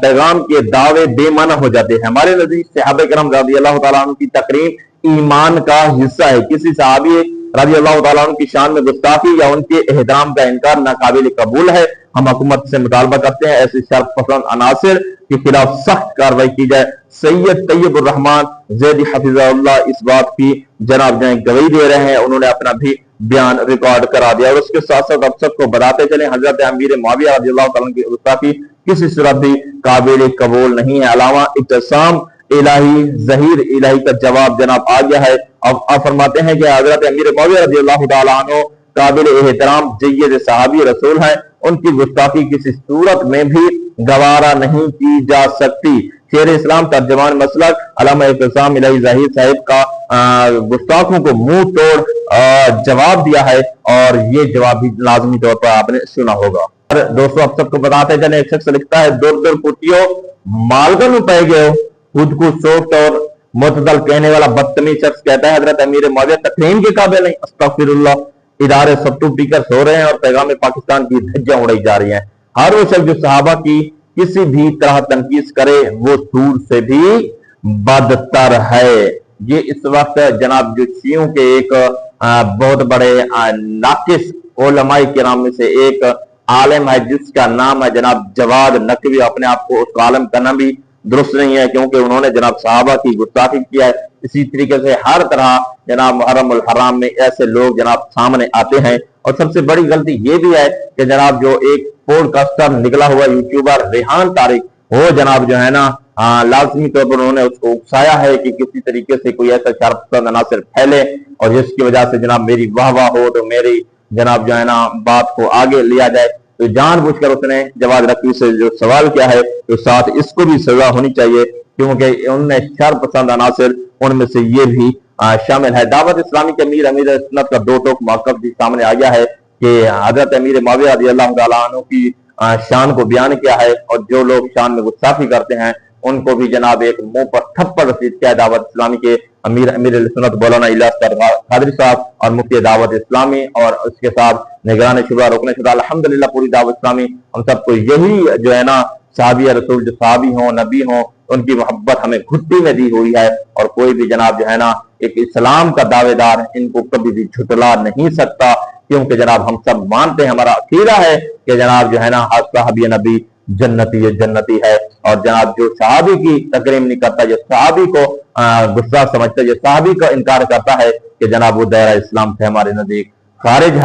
پیغام کے دعوے بے معنی ہو جاتے ہیں۔ ہمارے نزدیک صحابہ کرام رضی اللہ تعالیٰ عنہ کی تکریم ایمان کا حصہ ہے۔ کسی صحابی رضی اللہ تعالیٰ عنہ کی شان میں گستاخی یا ان کے احترام کا انکار ناقابل قبول ہے۔ ہم حکومت سے مطالبہ کرتے ہیں ایسے شرف پسند عناصر کے خلاف سخت کارروائی کی جائے۔ سید طیب الرحمان زیدی حفظہ اللہ اس بات کی جناب گواہی دے رہے ہیں، انہوں نے اپنا بھی بیان ریکارڈ کرا دیا، اور اس کے ساتھ ساتھ اب سب کو بتاتے چلیں حضرت امیر معاویہ رضی اللہ تعالیٰ کی گستاخی کسی صورت بھی قابل قبول نہیں ہے۔ علامہ اعتصام الہی ظہیر الہی کا جواب جناب آ گیا ہے۔ اب آپ فرماتے ہیں کہ حضرت امیر معاویہ رضی اللہ تعالیٰ عنہ قابل احترام جید صحابی رسول ہیں، ان کی گستاخی کسی صورت میں بھی گوارا نہیں کی جا سکتی۔ شیر اسلام ترجمان مسلک علامہ اعتصام الہی ظہیر صاحب کا گستاخوں کو منہ توڑ جواب دیا ہے، اور یہ جواب بھی لازمی طور پر آپ نے سنا ہوگا۔ دوستو اب سب کو بتاتے چلیں، ایک شخص لکھتا ہے دور دور پٹیوں مالگن میں پہ گئے ہو، خود کو سوفٹ اور معتدل کہنے والا بدتمیز شخص کہتا ہے حضرت امیر معاویہ تکریم کے قابل نہیں۔ استغفر اللہ، ادارے سب ٹوٹ کر سو رہے ہیں اور پیغام پاکستان کی دھجیاں اڑائی جا رہی ہیں۔ ہر وہ شخص جو صحابہ کی کسی بھی طرح تنقید کرے وہ سور سے بھی بدتر ہے۔ یہ اس وقت جناب جو شیعوں کے ایک بہت بڑے ناقص علماء کرام میں سے ایک عالم ہے جس کا نام ہے جناب جواد نقوی، اپنے آپ کو اس عالم کا نام بھی درست نہیں ہے کیونکہ انہوں نے جناب صحابہ کی گستاخی کیا ہے۔ اسی طریقے سے ہر طرح جناب محرم الحرام میں ایسے لوگ جناب سامنے آتے ہیں، اور سب سے بڑی غلطی یہ بھی ہے کہ جناب جو ایک پوڈ کاسٹر نکلا ہوا یوٹیوبر ریحان طارق، وہ جناب جو ہے نا لازمی طور پر انہوں نے اس کو اکسایا ہے کہ کسی طریقے سے کوئی ایسا شرف پسند عناصر پھیلے اور جس کی وجہ سے جناب میری واہ واہ ہو تو میری جناب جو ہے نا بات کو آگے لیا جائے۔ تو جان بوجھ کر اس نے جواد نقوی سے جو سوال کیا ہے تو ساتھ اس کو بھی سزا ہونی چاہیے کیونکہ ان نے شر پسند عناصر ان میں سے یہ بھی شامل ہے۔ دعوت اسلامی کے امیر سنت کا دو ٹوک موقف بھی سامنے آ گیا ہے کہ حضرت امیر معاویہ رضی اللہ تعالیٰ عنہ کی شان کو بیان کیا ہے، اور جو لوگ شان میں گستاخی کرتے ہیں ان کو بھی جناب ایک منہ پر تھپڑ رسید کیا ہے۔ دعوت اسلامی کے امیر سنت مولانا الیاس قادری صاحب اور مفتی دعوت اسلامی اور اس کے ساتھ نگران شورا رکن شورا الحمدللہ پوری دعوت اسلامی، ہم سب کو یہی جو ہے نا صحابی رسول جو صحابی ہوں نبی ہوں ان کی محبت ہمیں گھٹی میں دی ہوئی ہے، اور کوئی بھی جناب جو ہے نا ایک اسلام کا دعوے دار ان کو کبھی بھی جھٹلا نہیں سکتا، کیونکہ جناب ہم سب مانتے ہیں، ہمارا عقیدہ ہے کہ جناب جو ہے نا ہر صحابی نبی جنتی ہے، اور جناب جو صحابی کی تکریم نہیں کرتا، جو صحابی کو گستاخ سمجھتا ہے، جو صحابی کا انکار کرتا ہے کہ جناب وہ دائرہ اسلام سے ہمارے نزدیک خارج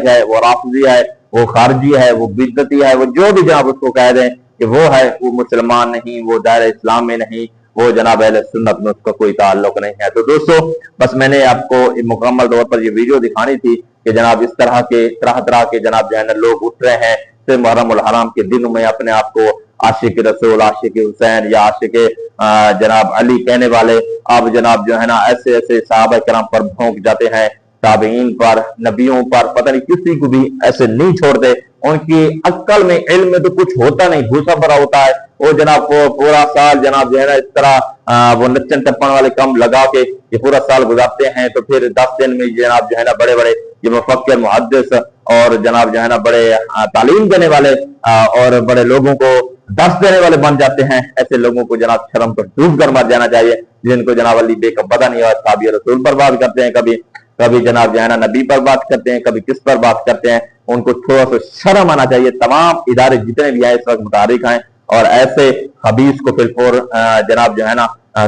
ہے، وہ رافضی ہے، وہ خارجی ہے، وہ بدعتی ہے، وہ جو بھی جناب اس کو کہہ دیں کہ وہ ہے، وہ مسلمان نہیں، وہ دائرہ اسلام میں نہیں، وہ جناب اہل سنت میں اس کا کوئی تعلق نہیں ہے۔ تو دوستو بس میں نے آپ کو مکمل طور پر یہ ویڈیو دکھانی تھی کہ جناب اس طرح کے جناب جو ہے نا لوگ اٹھ رہے ہیں محرم الحرام کے دنوں میں اپنے آپ کو عاشق رسول، عاشق حسین یا عاشق جناب علی کہنے والے، اب جناب جو ہے نا ایسے صحابہ کرام پر بھونک جاتے ہیں، تابعین پر، نبیوں پر، پتہ نہیں کسی کو بھی ایسے نہیں چھوڑتے۔ ان کی عقل میں علم میں تو کچھ ہوتا نہیں، بھوسا بھرا ہوتا ہے، وہ جناب پورا سال جناب جو ہے نا اس طرح وہ نچن ٹپن والے کام لگا کے یہ پورا سال گزارتے ہیں، تو پھر 10 دن میں جناب جو ہے نا بڑے بڑے یہ مفکر محدث اور جناب جو ہے نا بڑے تعلیم دینے والے اور بڑے لوگوں کو دس دینے والے بن جاتے ہیں۔ ایسے لوگوں کو جناب شرم پر ڈوب کر مر جانا چاہیے، جن کو جناب علی بے کا پتہ نہیں ہوا، صحابی رسول پر بات کرتے ہیں، کبھی جناب جو ہے نا نبی پر بات کرتے ہیں، کبھی کس پر بات کرتے ہیں، ان کو تھوڑا سا شرم آنا چاہیے۔ تمام ادارے جتنے بھی ہیں اس وقت متحرک ہیں، اور ایسے خبیث کو فی جناب جو ہے نا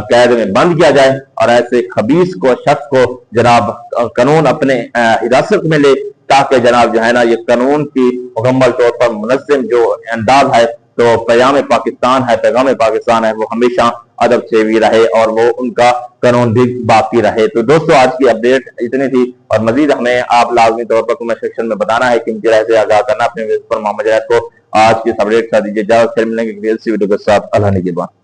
قید میں بند کیا جائے، اور ایسے خبیث کو شخص کو جناب قانون اپنے حراست میں لے، تاکہ جناب جو ہے نا یہ قانون کی مکمل طور پر منظم جو انداز ہے تو پیغام پاکستان ہے وہ ہمیشہ ادب سے بھی رہے اور وہ ان کا قانون بھی باقی رہے۔ تو دوستو آج کی اپڈیٹ اتنی تھی، اور مزید ہمیں آپ لازمی طور پر کمنٹ سیکشن میں بتانا ہے کہ ان کی رائے سے آگاہ کرنا اپنے ویڈیو پر محمد جنید کو۔ آج کی اپڈیٹ کا دیجیے اجازت، پھر ملیں گے کسی ویڈیو کے ساتھ۔ اللہ نگہبان۔